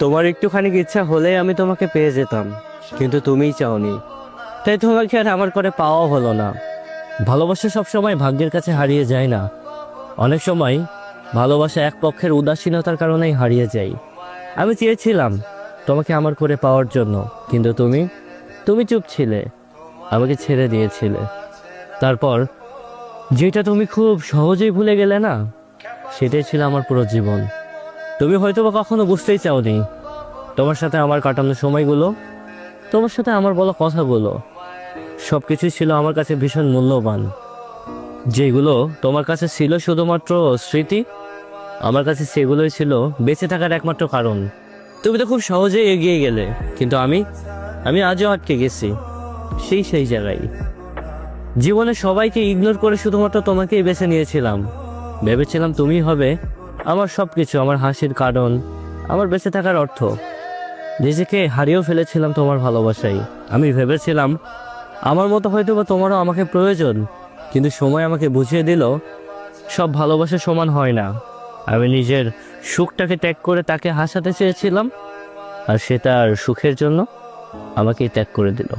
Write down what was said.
তোমার একটুখানি ইচ্ছা হলেই আমি তোমাকে পেয়ে যেতাম, কিন্তু তুমিই চাওনি, তাই তোমাকে আর আমার করে পাওয়া হলো না। ভালোবাসা সবসময় ভাগ্যের কাছে হারিয়ে যায় না, অনেক সময় ভালোবাসা এক পক্ষের উদাসীনতার কারণেই হারিয়ে যায়। আমি চেয়েছিলাম তোমাকে আমার করে পাওয়ার জন্য, কিন্তু তুমি তুমি চুপ ছিলে, আমাকে ছেড়ে দিয়েছিলে। তারপর যেটা তুমি খুব সহজেই ভুলে গেলে না, সেটাই ছিল আমার পুরো জীবন। তুমি হয়তোবা কখনো বুঝতেই চাওনি, তোমার সাথে আমার কাটানো সময়গুলো, তোমার সাথে আমার বলা কথাগুলো, সব কিছুই ছিল আমার কাছে ভীষণ মূল্যবান। যেগুলো তোমার কাছে ছিল শুধুমাত্র স্মৃতি, আমার কাছে সেগুলোই ছিল বেঁচে থাকার একমাত্র কারণ। তুমি তো খুব সহজেই এগিয়ে গেলে, কিন্তু আমি আমি আজও আটকে গেছি সেই জায়গায়। জীবনে সবাইকে ইগনোর করে শুধুমাত্র তোমাকেই বেছে নিয়েছিলাম। ভেবেছিলাম তুমি হবে আমার সব কিছু, আমার হাসির কারণ, আমার বেঁচে থাকার অর্থ। নিজেকে হারিয়েও ফেলেছিলাম তোমার ভালোবাসায়। আমি ভেবেছিলাম আমার মতো হয়তো বা তোমারও আমাকে প্রয়োজন, কিন্তু সময় আমাকে বুঝিয়ে দিল সব ভালোবাসা সমান হয় না। আমি নিজের সুখটাকে ত্যাগ করে তাকে হাসাতে চেয়েছিলাম, আর সে তার সুখের জন্য আমাকেই ত্যাগ করে দিল।